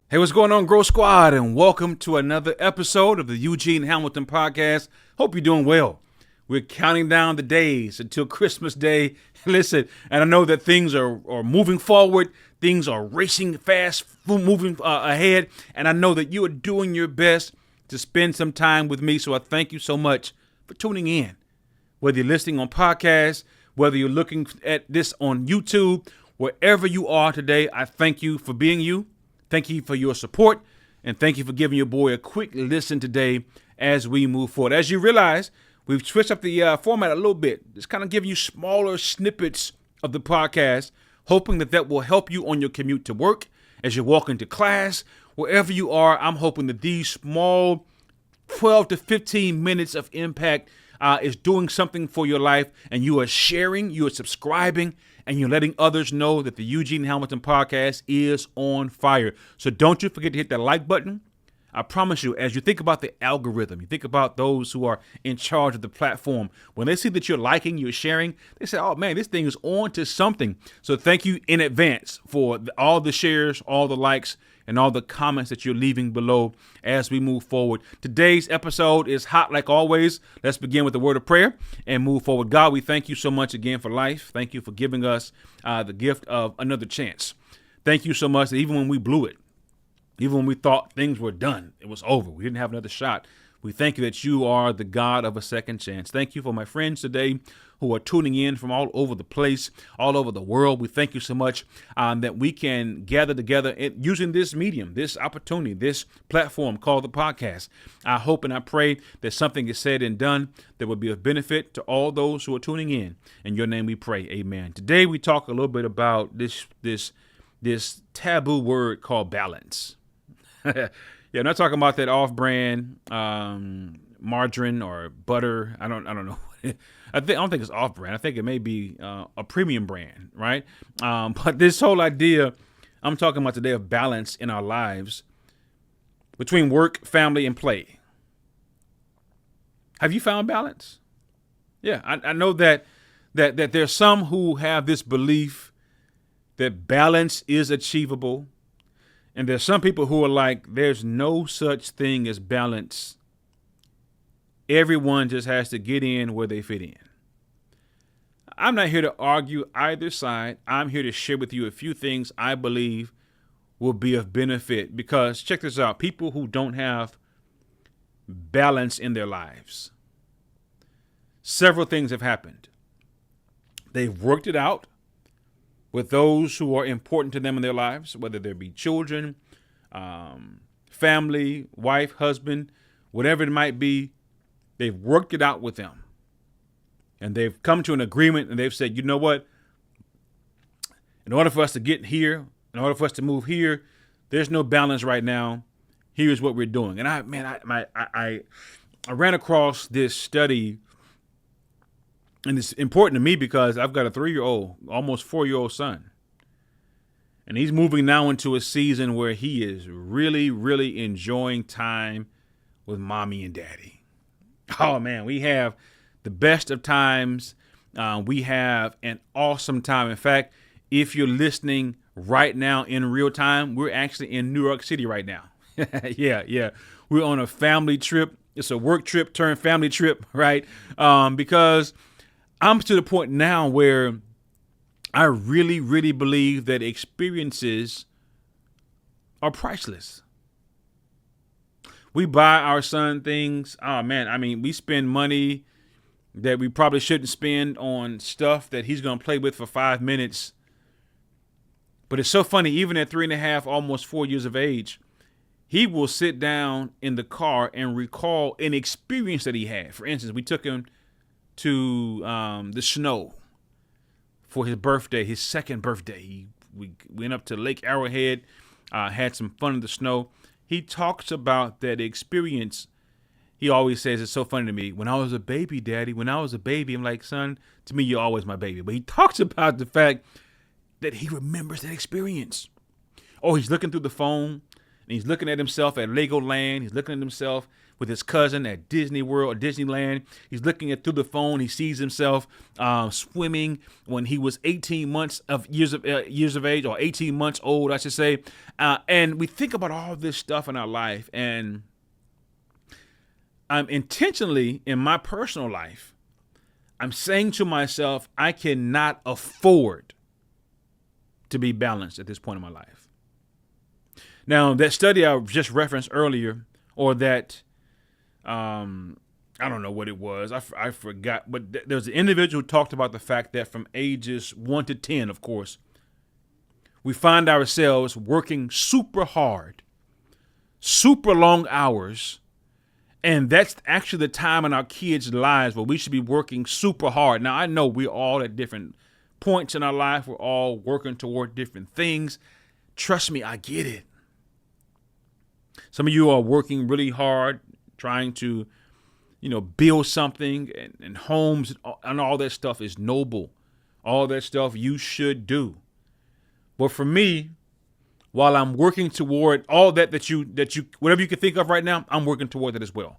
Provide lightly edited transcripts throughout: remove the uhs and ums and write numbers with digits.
Hey, what's going on, Growth Squad? And welcome to another episode of the Eugene Hamilton podcast. Hope you're doing well. We're counting down the days until Christmas Day. Listen, and I know that things are moving forward. Things are racing fast, moving ahead. And I know that you are doing your best to spend some time with me. So I thank you so much for tuning in. Whether you're listening on podcasts, whether you're looking at this on YouTube, wherever you are today, I thank you for being you. Thank you for your support, and thank you for giving your boy a quick listen today as we move forward. As you realize, we've switched up the format a little bit. Just kind of giving you smaller snippets of the podcast, hoping that will help you on your commute to work, as you walk into class, wherever you are. I'm hoping that these small 12 to 15 minutes of impact is doing something for your life, and you are sharing, you are subscribing, and you're letting others know that the Eugene Hamilton podcast is on fire. So don't you forget to hit that like button. I promise you, as you think about the algorithm, you think about those who are in charge of the platform, when they see that you're liking, you're sharing, they say, oh man, this thing is on to something. So thank you in advance for all the shares, all the likes, and all the comments that you're leaving below as we move forward. Today's episode is hot like always. Let's begin with the word of prayer and move forward. God, we thank you so much again for life. Thank you for giving us the gift of another chance. Thank you so much that even when we blew it, even when we thought things were done, it was over, we didn't have another shot, we thank you that you are the God of a second chance. Thank you for my friends today who are tuning in from all over the place, all over the world. We thank you so much that we can gather together using this medium, this opportunity, this platform called the podcast. I hope and I pray that something is said and done that will be of benefit to all those who are tuning in. In your name we pray, amen. Today we talk a little bit about this taboo word called balance. Yeah, I'm not talking about that off-brand margarine or butter. I don't know. I don't think it's off-brand. I think it may be a premium brand, right? But this whole idea, I'm talking about today, of balance in our lives between work, family, and play. Have you found balance? Yeah, I know that there's some who have this belief that balance is achievable. And there's some people who are like, there's no such thing as balance. Everyone just has to get in where they fit in. I'm not here to argue either side. I'm here to share with you a few things I believe will be of benefit, because check this out. People who don't have balance in their lives, several things have happened. They've worked it out with those who are important to them in their lives, whether there be children, family, wife, husband, whatever it might be. They've worked it out with them. And they've come to an agreement, and they've said, you know what? In order for us to get here, in order for us to move here, there's no balance right now. Here's what we're doing. And I ran across this study. And it's important to me because I've got a 3-year-old, almost 4-year-old son. And he's moving now into a season where he is really, really enjoying time with mommy and daddy. Oh, man, we have the best of times. We have an awesome time. In fact, if you're listening right now in real time, we're actually in New York City right now. Yeah. We're on a family trip. It's a work trip turned family trip, right? Because I'm to the point now where I really, really believe that experiences are priceless. We buy our son things. Oh, man. I mean, we spend money that we probably shouldn't spend on stuff that he's going to play with for 5 minutes. But it's so funny, even at 3.5, almost 4 years of age, he will sit down in the car and recall an experience that he had. For instance, we took him to the snow for his birthday, his second birthday. We went up to Lake Arrowhead, had some fun in the snow. He talks about that experience. He always says, it's so funny to me, when I was a baby, Daddy, when I was a baby, I'm like, son, to me, you're always my baby. But he talks about the fact that he remembers that experience. Oh, he's looking through the phone And he's looking at himself at Legoland. He's looking at himself with his cousin at Disney World or Disneyland. He's looking at through the phone. He sees himself swimming when he was 18 months of years of age, or 18 months old, I should say. And we think about all this stuff in our life, and I'm intentionally in my personal life, I'm saying to myself, I cannot afford to be balanced at this point in my life. Now, that study I just referenced earlier, or that, I don't know what it was. I forgot. But there's an individual who talked about the fact that from ages 1 to 10, of course, we find ourselves working super hard, super long hours. And that's actually the time in our kids' lives where we should be working super hard. Now, I know we're all at different points in our life. We're all working toward different things. Trust me, I get it. Some of you are working really hard, trying to, build something, and homes and all that stuff is noble. All that stuff you should do. But for me, while I'm working toward all that you whatever you can think of right now, I'm working toward that as well.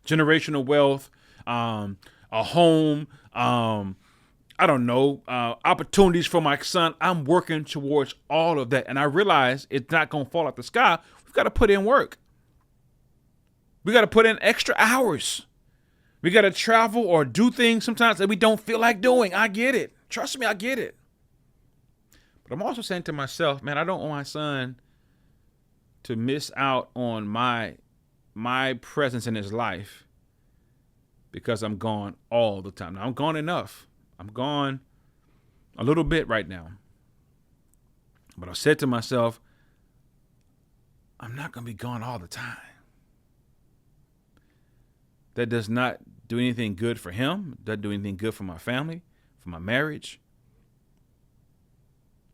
Generational wealth, a home, I don't know, opportunities for my son. I'm working towards all of that. And I realize it's not going to fall out the sky. We've got to put in work. We got to put in extra hours. We got to travel or do things sometimes that we don't feel like doing. I get it. Trust me, I get it. But I'm also saying to myself, man, I don't want my son to miss out on my presence in his life because I'm gone all the time. Now, I'm gone enough. I'm gone a little bit right now. But I said to myself, I'm not going to be gone all the time. That does not do anything good for him. Doesn't do anything good for my family, for my marriage.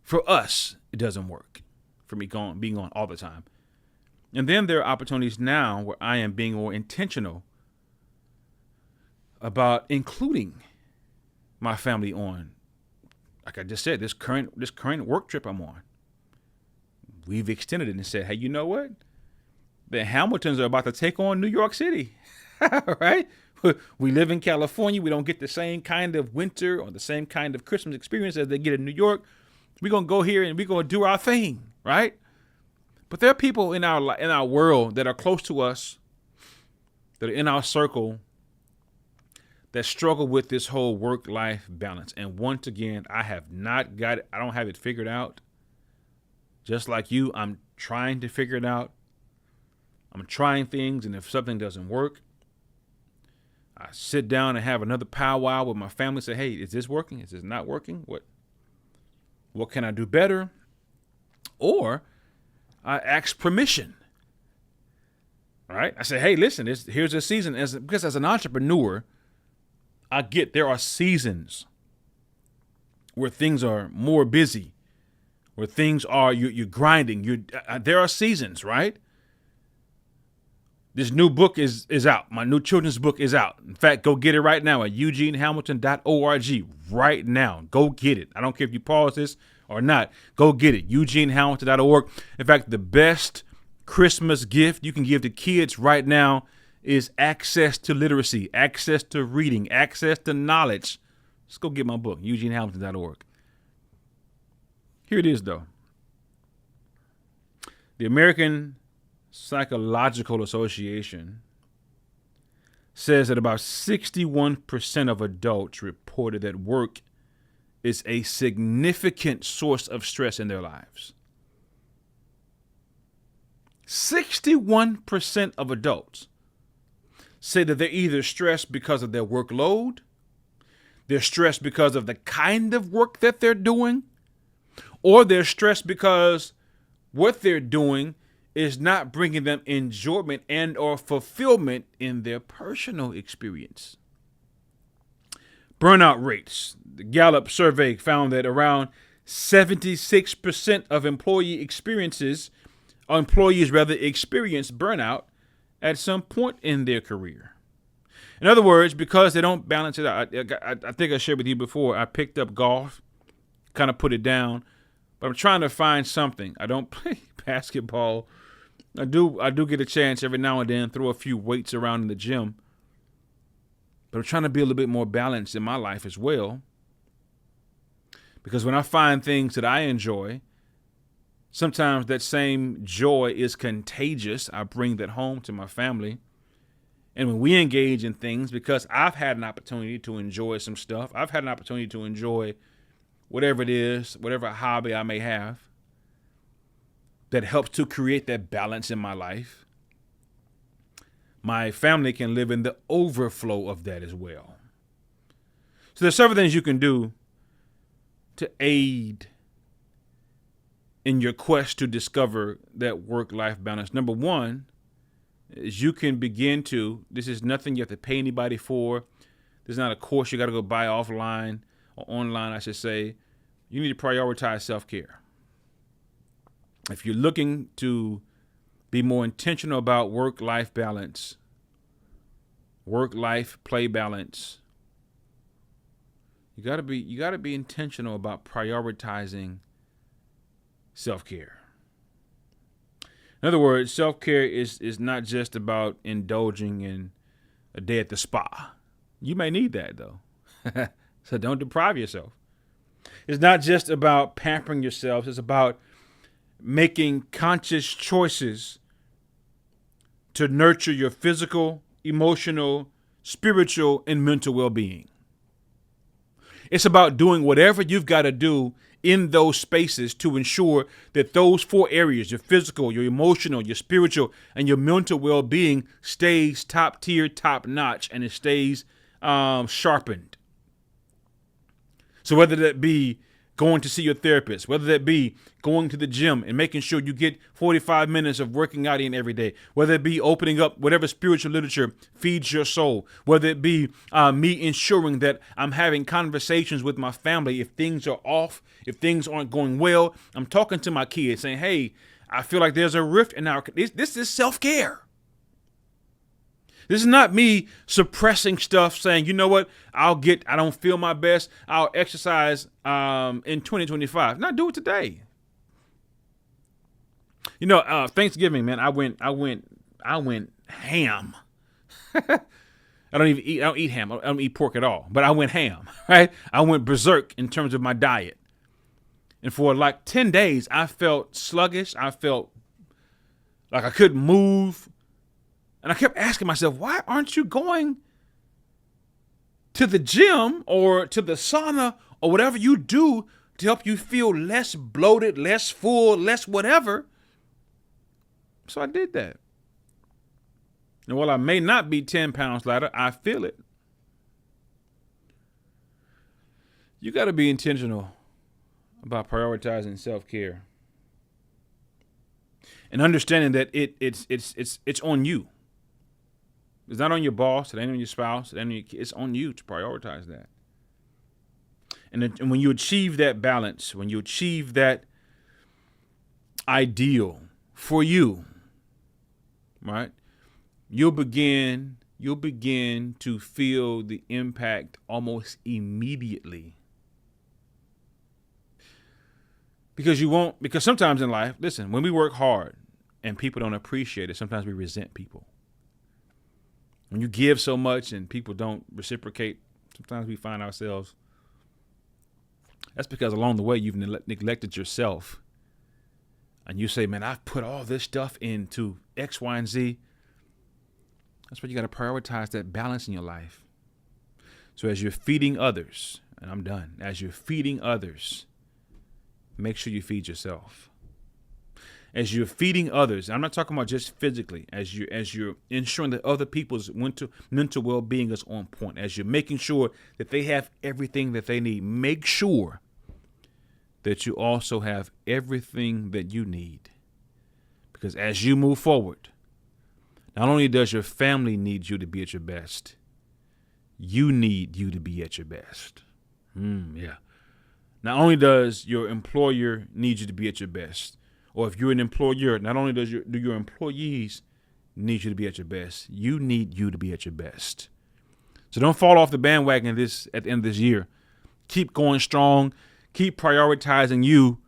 For us, it doesn't work for me being gone all the time. And then there are opportunities now where I am being more intentional about including my family on, like I just said, this current work trip I'm on. We've extended it and said, hey, you know what? The Hamiltons are about to take on New York City, right? We live in California. We don't get the same kind of winter or the same kind of Christmas experience as they get in New York. We're going to go here and we're going to do our thing, right? But there are people in our world that are close to us, that are in our circle, that struggle with this whole work-life balance. And once again, I have not got it. I don't have it figured out. Just like you, I'm trying to figure it out. I'm trying things, and if something doesn't work, I sit down and have another powwow with my family. Say, hey, is this working? Is this not working? What can I do better? Or I ask permission. Right? I say, hey, listen, here's a season. Because as an entrepreneur, I get there are seasons where things are more busy, where things are you're grinding. There are seasons, right? This new book is out. My new children's book is out. In fact, go get it right now at EGH&x.org right now. Go get it. I don't care if you pause this or not. Go get it. EGH&x.org. In fact, the best Christmas gift you can give to kids right now is access to literacy, access to reading, access to knowledge. Let's go get my book, EGH&x.org. Here it is, though. The American Psychological Association says that about 61% of adults reported that work is a significant source of stress in their lives. 61% of adults say that they're either stressed because of their workload, they're stressed because of the kind of work that they're doing, or they're stressed because what they're doing is not bringing them enjoyment and or fulfillment in their personal experience. Burnout rates. The Gallup survey found that around 76% of employees experience burnout at some point in their career. In other words, because they don't balance it out. I think I shared with you before, I picked up golf, kind of put it down, but I'm trying to find something. I don't play basketball I do get a chance every now and then throw a few weights around in the gym, but I'm trying to be a little bit more balanced in my life as well. Because when I find things that I enjoy, sometimes that same joy is contagious. I bring that home to my family. And when we engage in things, because I've had an opportunity to enjoy some stuff, I've had an opportunity to enjoy whatever it is, whatever hobby I may have, that helps to create that balance in my life, my family can live in the overflow of that as well. So there's several things you can do to aid in your quest to discover that work-life balance. Number one is you can begin to, this is nothing you have to pay anybody for. This is not a course you got to go buy offline or online, I should say. You need to prioritize self-care. If you're looking to be more intentional about work-life balance, work-life play balance, you gotta be intentional about prioritizing self-care. In other words, self-care is not just about indulging in a day at the spa. You may need that though. So don't deprive yourself. It's not just about pampering yourself. It's about making conscious choices to nurture your physical, emotional, spiritual, and mental well-being. It's about doing whatever you've got to do in those spaces to ensure that those four areas, your physical, your emotional, your spiritual, and your mental well-being stays top tier, top notch, and it stays sharpened. So whether that be going to see your therapist, whether that be going to the gym and making sure you get 45 minutes of working out in every day, whether it be opening up whatever spiritual literature feeds your soul, whether it be me ensuring that I'm having conversations with my family if things are off, if things aren't going well. I'm talking to my kids saying, hey, I feel like there's a rift in our, this is self-care. This is not me suppressing stuff saying, you know what, I don't feel my best. I'll exercise in 2025. Not do it today. You know, Thanksgiving, man, I went ham. I don't eat ham. I don't eat pork at all, but I went ham, right? I went berserk in terms of my diet. And for like 10 days, I felt sluggish. I felt like I couldn't move. And I kept asking myself, why aren't you going to the gym or to the sauna or whatever you do to help you feel less bloated, less full, less whatever? So I did that. And while I may not be 10 pounds lighter, I feel it. You got to be intentional about prioritizing self-care and understanding that it's on you. It's not on your boss. It ain't on your spouse. It ain't on your kids. It's on you to prioritize that. And when you achieve that balance, when you achieve that ideal for you, right, you'll begin to feel the impact almost immediately. Because sometimes in life, listen, when we work hard and people don't appreciate it, sometimes we resent people. When you give so much and people don't reciprocate, sometimes we find ourselves, that's because along the way you've neglected yourself. And you say, man, I've put all this stuff into X, Y, and Z. That's why you got to prioritize that balance in your life. So as you're feeding others, and I'm done, as you're feeding others, make sure you feed yourself. As you're feeding others, I'm not talking about just physically, as you're ensuring that other people's mental well-being is on point, as you're making sure that they have everything that they need, make sure that you also have everything that you need. Because as you move forward, not only does your family need you to be at your best, you need you to be at your best. Yeah. Not only does your employer need you to be at your best, or if you're an employer, not only do your employees need you to be at your best, you need you to be at your best. So don't fall off the bandwagon at the end of this year. Keep going strong. Keep prioritizing you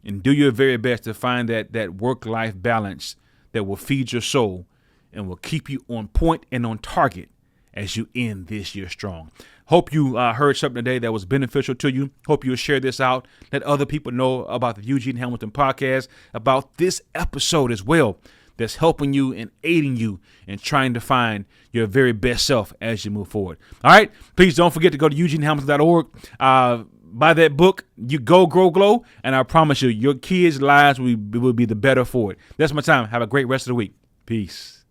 and do your very best to find that work-life balance that will feed your soul and will keep you on point and on target as you end this year strong. Hope you heard something today that was beneficial to you. Hope you'll share this out. Let other people know about the Eugene Hamilton podcast, about this episode as well, that's helping you and aiding you in trying to find your very best self as you move forward. All right. Please don't forget to go to EugeneHamilton.org. Buy that book, You Go, Grow, Glow. And I promise you, your kids' lives will be the better for it. That's my time. Have a great rest of the week. Peace.